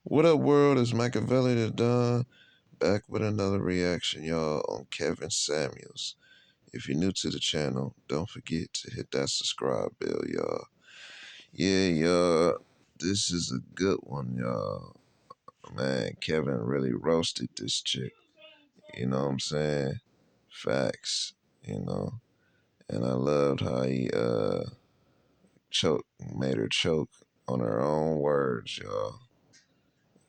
What up, world? It's Machiavelli the Don back with another reaction, y'all, on Kevin Samuels. If you're new to the channel, don't forget to hit that subscribe bell, y'all. Yeah, y'all, this is a good one, y'all. Man, Kevin really roasted this chick. You know what I'm saying? Facts, you know. And I loved how he made her choke on her own words, y'all.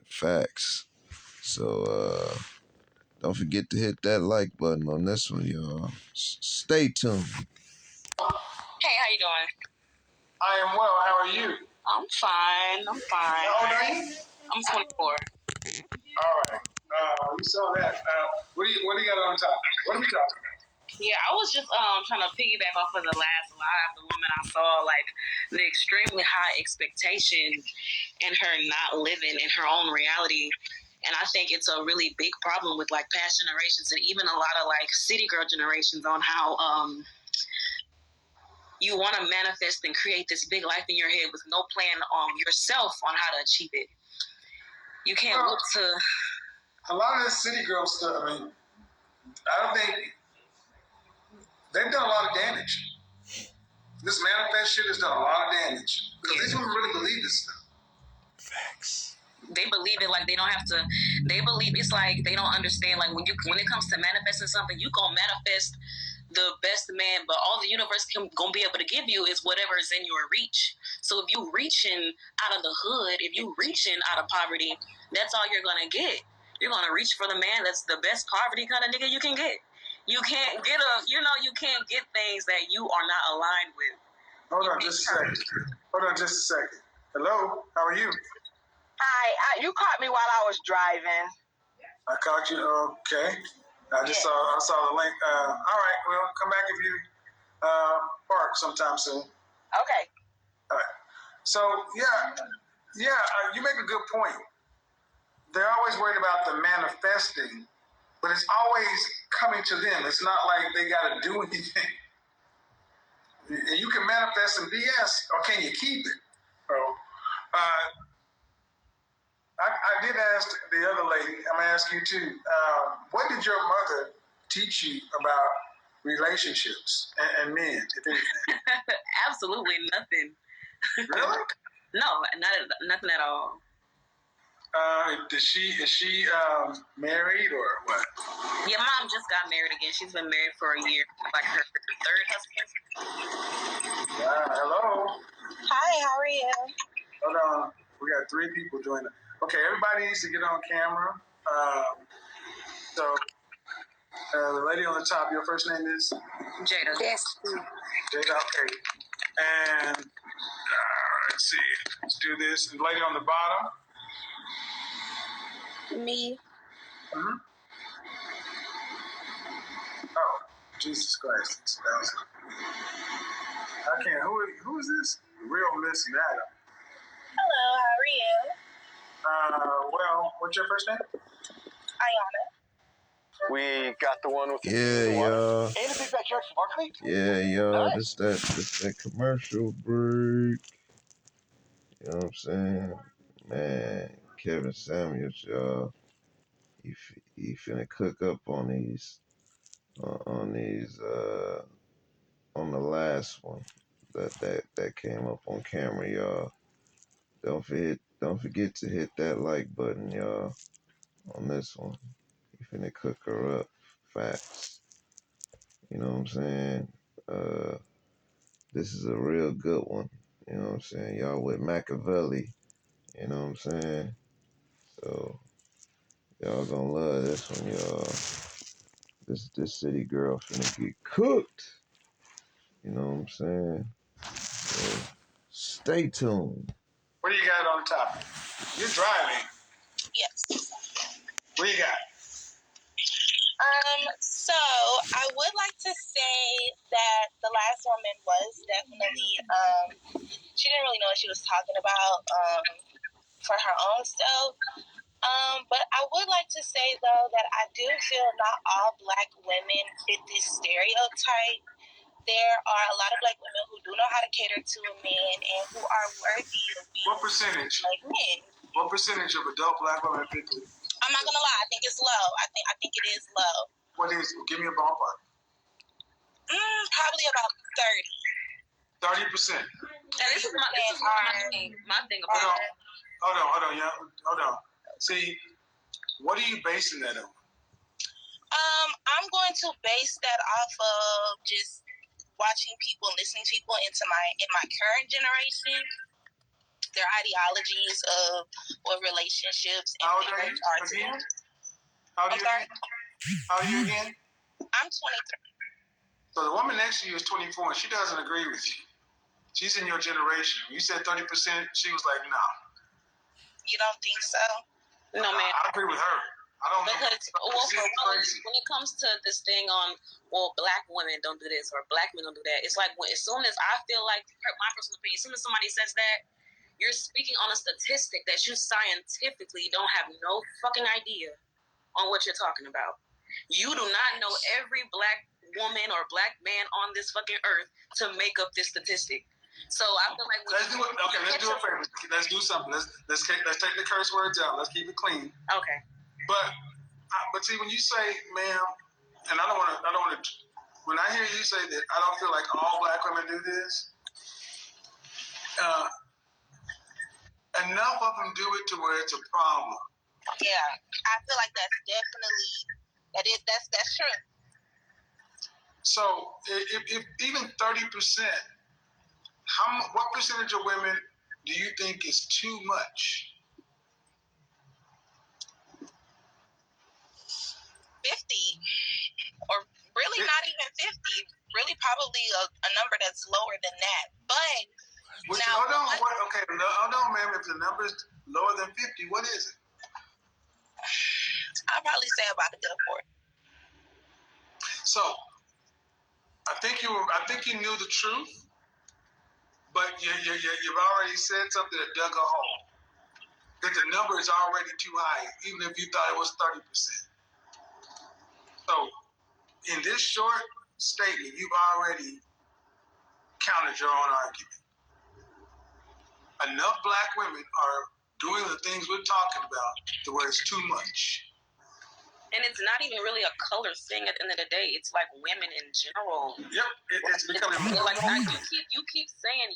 Facts. So, don't forget to hit that like button on this one, y'all. Stay tuned. Hey, how you doing? I am well. How are you? I'm fine. How old are you? I'm 24. All right. We saw that. What do you got on top? What are we talking about? Yeah, I was just trying to piggyback off of the last live. The woman I saw, like the extremely high expectation and her not living in her own reality. And I think it's a really big problem with like past generations and even a lot of like city girl generations on how you want to manifest and create this big life in your head with no plan on yourself on how to achieve it. You can't look to a lot of this city girl stuff. I mean, I don't think they've done a lot of damage. This manifest shit has done a lot of damage because these women really believe this stuff. Facts. They believe it like they don't have to. They believe it's like they don't understand. Like when it comes to manifesting something, you gonna manifest the best man, but all the universe gonna be able to give you is whatever is in your reach. So if you reaching out of the hood, if you reaching out of poverty, that's all you're gonna get. You're gonna reach for the man that's the best poverty kind of nigga you can get. You can't get you can't get things that you are not aligned with. Hold on just a second. Hello, how are you? Hi, you caught me while I was driving. I caught you. Okay. I saw the link. All right. Well, come back if you park sometime soon. Okay. All right. So you make a good point. They're always worried about the manifesting, but it's always coming to them. It's not like they got to do anything. You can manifest some BS, or can you keep it? So, I did ask the other lady. I'm gonna ask you too. What did your mother teach you about relationships and men, if anything? Absolutely nothing. Really? No, nothing at all. Is she married or what? Yeah, mom just got married again. She's been married for a year, like her third husband. Hello. Hi, how are you? Hold on. We got 3 people joining. Okay, everybody needs to get on camera. The lady on the top, your first name is? Jada. Yes. Jada, okay. And let's see. Let's do this. And the lady on the bottom? Me. Mm-hmm. Oh, Jesus Christ. I can't. Who is this? Real Miss Madam. Hello, how are you? Well, what's your first name? Ayana. We got the one with the Yeah. and a big backyard for Barkley. Yeah, y'all. Nice. This that commercial break. You know what I'm saying? Man, Kevin Samuels, y'all. He finna cook up on these on these on the last one that came up on camera, y'all. Don't forget to hit that like button, y'all, on this one. He finna cook her up. Facts. You know what I'm saying? This is a real good one. You know what I'm saying? Y'all with Machiavelli. You know what I'm saying? So y'all gonna love this one, y'all. This city girl finna get cooked. You know what I'm saying? So stay tuned. What do you got on top? You're driving. Yes. What do you got? So I would like to say that the last woman was definitely, she didn't really know what she was talking about, for her own self. But I would like to say though that I do feel not all black women fit this stereotype. There are a lot of black women who do know how to cater to a man and who are worthy of being What percentage? like men. What percentage of adult black women 50? I'm not gonna lie, I think it's low. I think it is low. What is it? Give me a ballpark. Probably about 30. 30%. And this is my thing about it. Hold on, yeah. Hold on. See, what are you basing that on? I'm going to base that off of just watching people, listening to people in my current generation, their ideologies of what relationships and How old are marriage you? are to them. How old are you again? I'm 23. So the woman next to you is 24 and she doesn't agree with you. She's in your generation. You said 30%. She was like, no. You don't think so? No, man. I agree with her. I don't know. Because when it comes to this thing on, well, black women don't do this or black men don't do that, it's like as soon as I feel like, my personal opinion, as soon as somebody says that, you're speaking on a statistic that you scientifically don't have no fucking idea on what you're talking about. You do not know every black woman or black man on this fucking earth to make up this statistic. So I feel like let's do it. Okay, let's do a favor. Let's do something. Let's take the curse words out. Let's keep it clean. Okay. But see, when you say, ma'am, and I don't want to. When I hear you say that, I don't feel like all black women do this. Enough of them do it to where it's a problem. Yeah, I feel like that's definitely that's true. So if even 30%, what percentage of women do you think is too much? 50, or really not even 50. Really, probably a number that's lower than that. But now, hold on, ma'am. If the number is lower than 50, what is it? I'll probably say about a good 40. So, I think you knew the truth, but you've already said something that dug a hole. That the number is already too high, even if you thought it was 30%. So, in this short statement, you've already countered your own argument. Enough black women are doing the things we're talking about to where it's too much. And it's not even really a color thing at the end of the day. It's like women in general. Yep, it's becoming more. Like you keep saying,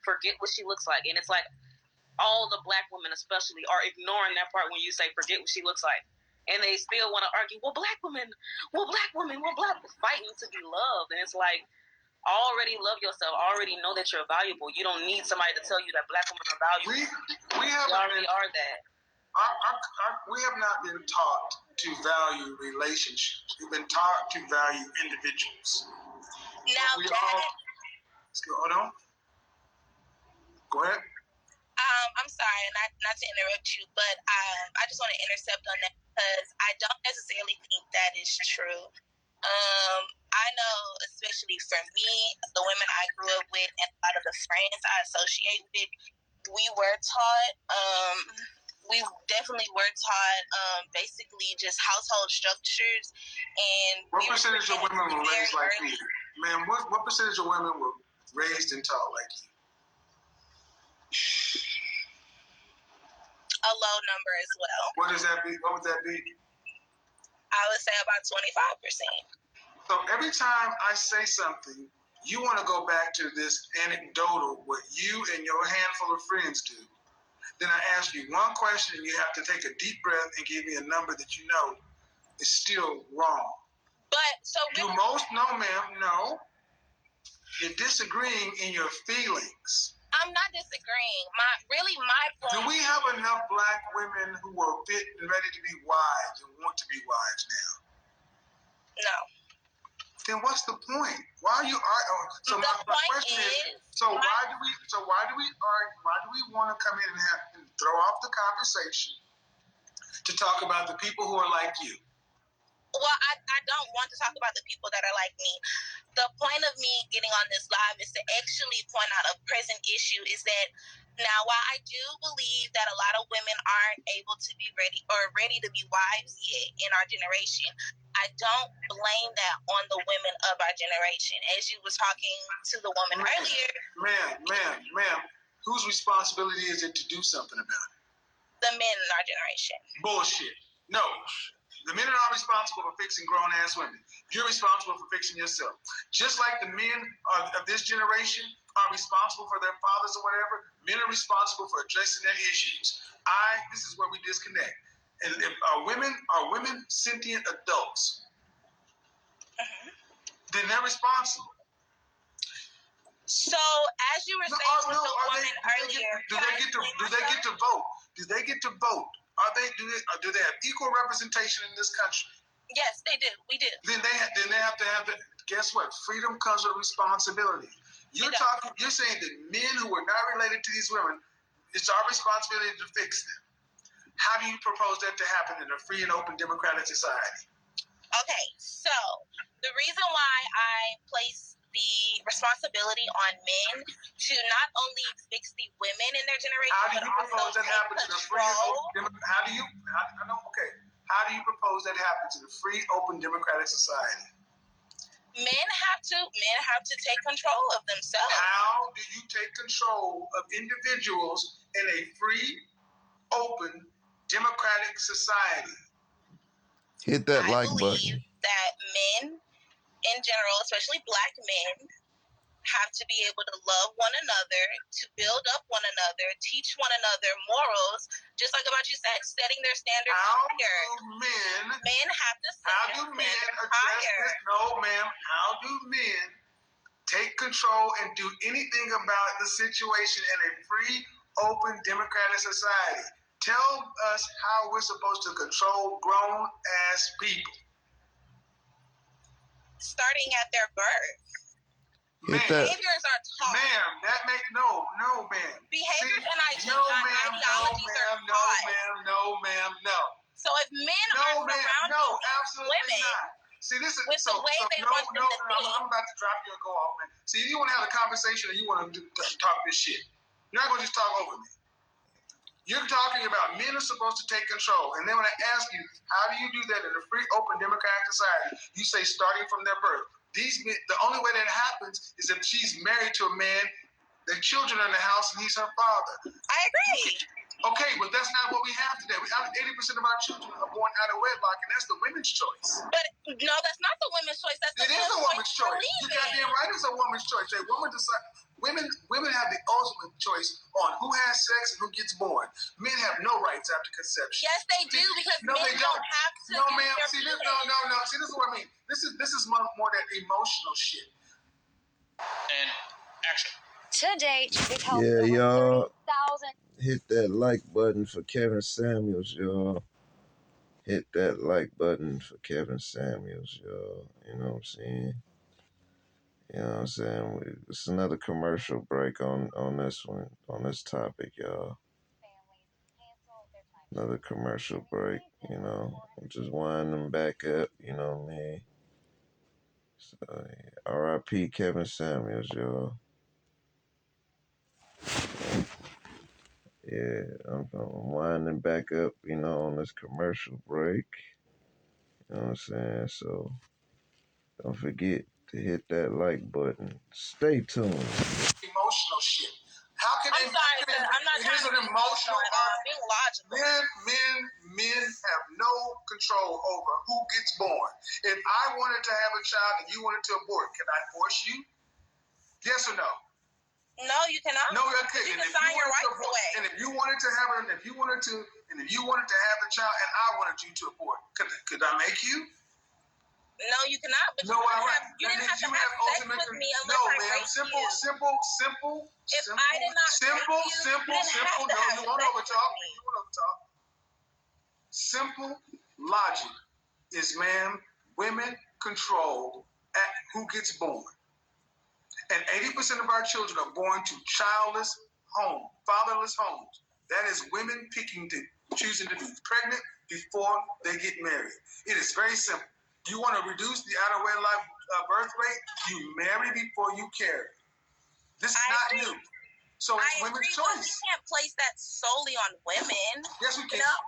forget what she looks like, and it's like all the black women, especially, are ignoring that part when you say forget what she looks like, and they still want to argue. Well, black women, fighting to be loved, and it's like, already love yourself. Already know that you're valuable. You don't need somebody to tell you that black women are valuable. We already are that. We have not been taught to value relationships. We've been taught to value individuals. Now, hold on. Go ahead. I'm sorry, not to interrupt you, but I just want to intercept on that because I don't necessarily think that is true. I know, especially for me, the women I grew up with and a lot of the friends I associate with, we definitely were taught basically just household structures. And what percentage of women were raised like you? Ma'am, what percentage of women were raised and taught like you? A low number as well. What does that be? What would that be? I would say about 25%. So every time I say something, you want to go back to this anecdotal, what you and your handful of friends do. Then I ask you one question, and you have to take a deep breath and give me a number that you know is still wrong. But so do most? No, ma'am. No. You're disagreeing in your feelings. I'm not disagreeing. My point. Do we have enough black women who are fit and ready to be wives and want to be wives now? No. Then what's the point? Why are you arguing? So my question is, why do we want to come in and throw off the conversation to talk about the people who are like you? Well, I don't want to talk about the people that are like me. The point of me getting on this live is to actually point out a present issue is that now, while I do believe that a lot of women aren't able to be ready to be wives yet in our generation, I don't blame that on the women of our generation. As you were talking to the woman earlier. Ma'am. Whose responsibility is it to do something about it? The men in our generation. Bullshit. No. The men are not responsible for fixing grown-ass women. You're responsible for fixing yourself. Just like the men of this generation are responsible for their fathers or whatever, men are responsible for addressing their issues. This is where we disconnect. And if women sentient adults, then they're responsible. So, as you were saying with the woman earlier, do they get to vote? Do they get to vote? Do they have equal representation in this country? Yes, they do. We do. Then they have to have the. Guess what? Freedom comes with responsibility. You're saying that men who are not related to these women, it's our responsibility to fix them. How do you propose that to happen in a free and open democratic society? Okay, so the reason why I place the responsibility on men to not only fix the women in their generation, how do you but propose also that happen to the free and open? How do you propose that happen to the free, open, democratic society? Men have to take control of themselves. How do you take control of individuals in a free, open, democratic society? Hit that like button. I believe that men in general, especially black men, have to be able to love one another, to build up one another, teach one another morals, just like about you said, setting their standards higher. Men have to set their standards higher. No, ma'am. How do men take control and do anything about the situation in a free, open, democratic society? Tell us how we're supposed to control grown-ass people. Starting at their birth. Behaviors are taught. Ma'am, no, ma'am. Behaviors and ideologies are taught. No, ma'am. So if men are surrounding women, see, this is with the way they want them to think. I'm about to drop you and go off, man. See, you want to have a conversation and you want to talk this shit. You're not going to just talk over me. You're talking about men are supposed to take control. And then when I ask you, how do you do that in a free, open, democratic society? You say starting from their birth. These men, the only way that happens is if she's married to a man, their children are in the house, and he's her father. I agree. Okay, but that's not what we have today. 80% of our children are born out of wedlock, and that's the women's choice. But no, that's not the women's choice. That's the a woman's choice. You goddamn right, it's a woman's choice. A woman decides. Women have the ultimate choice on who has sex and who gets born. Men have no rights after conception. Yes, they do, because men don't have to. No, ma'am. See, this, no. See, this is what I mean. This is more that emotional shit. And action. Today, y'all. Hit that like button for Kevin Samuels, y'all. Hit that like button for Kevin Samuels, y'all. You know what I'm saying? You know what I'm saying? It's another commercial break on this one, on this topic, y'all. Another commercial break, you know. I'm just winding them back up, you know what I mean? So, R.I.P. Kevin Samuels, y'all. Yeah, I'm winding back up, you know, on this commercial break. You know what I'm saying? So, don't forget to hit that like button. Stay tuned. Emotional shit. How can I'm not trying to be emotional at all. I'm being logical. Men have no control over who gets born. If I wanted to have a child and you wanted to abort, can I force you? Yes or no? No, you cannot. No, okay. You can sign your rights away. And if you wanted to have the child and I wanted you to abort, could I make you? No, you cannot. But no, you didn't have to have sex with me unless I raped you. Simple. If I did not simple. No, you won't overtalk. Simple logic is, ma'am, women control at who gets born. And 80% of our children are born to childless homes, fatherless homes. That is women choosing to be pregnant before they get married. It is very simple. You want to reduce the out of wedlock birth rate? You marry before you carry. This is not new. So it's women's choice. We can't place that solely on women. Yes, we can. You know?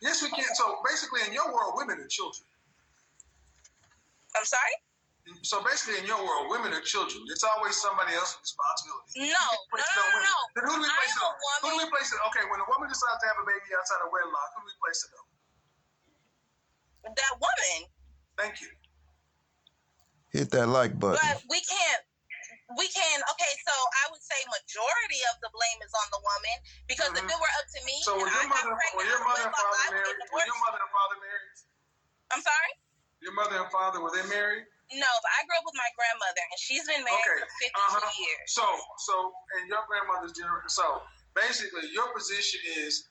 Yes, we can. So basically, in your world, women are children. I'm sorry? So basically, in your world, women are children. It's always somebody else's responsibility. No. Then who do we place it on? Woman. Who do we place it? Okay, when a woman decides to have a baby outside of wedlock, who do we place it on? That woman. Thank you. Hit that like button. But we can't. Okay, so I would say majority of the blame is on the woman, because if it were up to me, so were your mother and father married? Were your mother and father married? I'm sorry? Your mother and father, were they married? No, but I grew up with my grandmother, and she's been married for 52 years. So, and your grandmother's generation. So, basically, your position is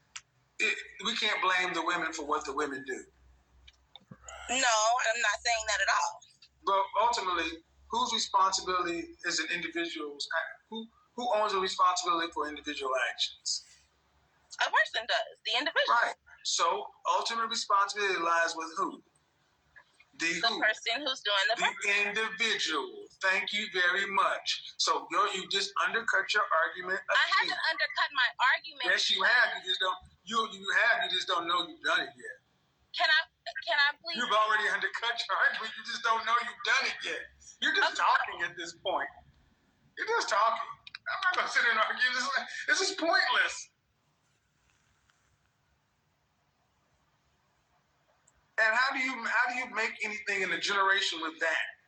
we can't blame the women for what the women do. No, I'm not saying that at all. But ultimately, whose responsibility is an individual's? Who owns the responsibility for individual actions? A person does. The individual. Right. So, ultimate responsibility lies with who? The person who's doing the individual. Thank you very much. So you just undercut your argument again. I haven't undercut my argument. Yes, you have. You just don't. You just don't know you've done it yet. Can I please? You've already undercut your argument. You just don't know you've done it yet. You're just talking at this point. You're just talking. I'm not gonna sit there and argue. This is pointless. And how do you make anything in a generation with that?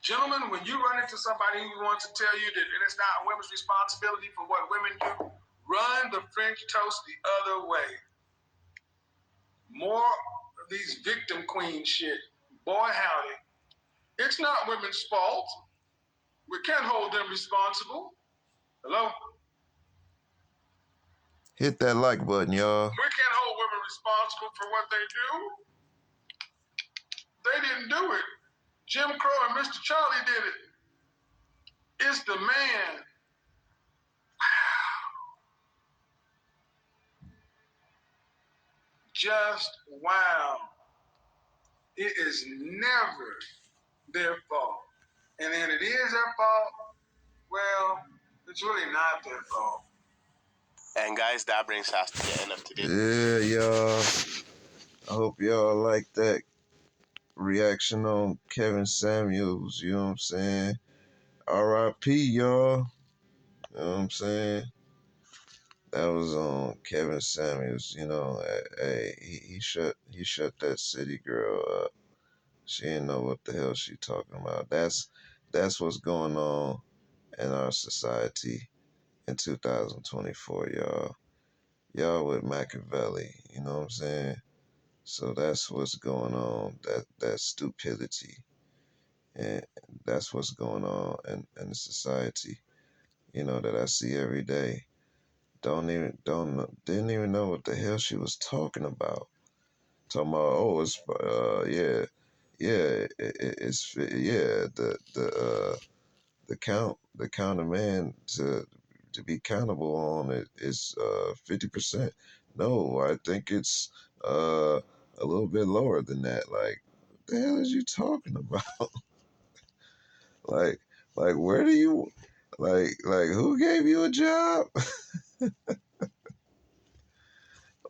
Gentlemen, when you run into somebody who wants to tell you that it's not women's responsibility for what women do, run the French toast the other way. More of these victim queen shit. Boy, howdy. It's not women's fault. We can't hold them responsible. Hello? Hit that like button, y'all. We can't hold women responsible for what they do. They didn't do it. Jim Crow and Mr. Charlie did it. It's the man. Just wow. It is never their fault. And then it is their fault, well, it's really not their fault. And guys, that brings us to the end of today. Yeah, y'all. I hope y'all like that reaction on Kevin Samuels, you know what I'm saying? R.I.P. y'all. You know what I'm saying? That was on Kevin Samuels, you know. Hey, he shut that city girl up. She didn't know what the hell she talking about. That's what's going on in our society in 2024, y'all. Y'all with Machiavelli, you know what I'm saying? So that's what's going on, that stupidity. And that's what's going on in the society, you know, that I see every day. Didn't even know what the hell she was talking about. Talking about, it's the count of man to be countable on it is 50%. No, I think it's a little bit lower than that. Like, what the hell is you talking about? like where do you like who gave you a job?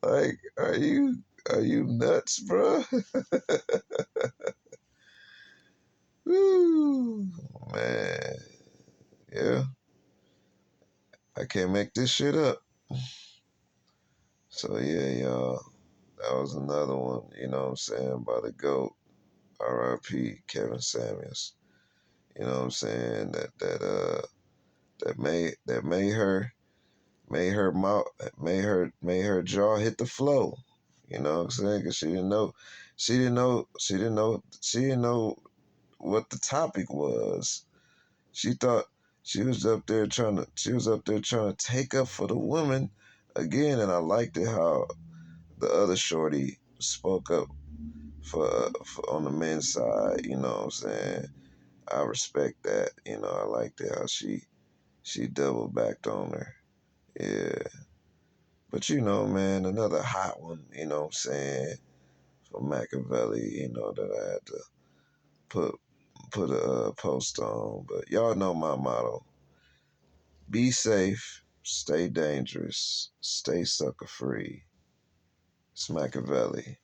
Like, are you nuts, bro? Woo, man. Yeah. I can't make this shit up. So yeah, y'all. That was another one, you know what I'm saying, by the GOAT, R.I.P. Kevin Samuels. You know what I'm saying? That made her jaw hit the floor. You know what I'm saying? Cause she didn't know what the topic was. She thought she was up there trying to take up for the woman again, and I liked it how the other shorty spoke up for on the men's side. You know what I'm saying? I respect that. You know, I liked it how she double backed on her. Yeah. But you know, man, another hot one, you know what I'm saying, for Machiavelli, you know, that I had to put a post on. But y'all know my motto. Be safe, stay dangerous, stay sucker free. It's Machiavelli.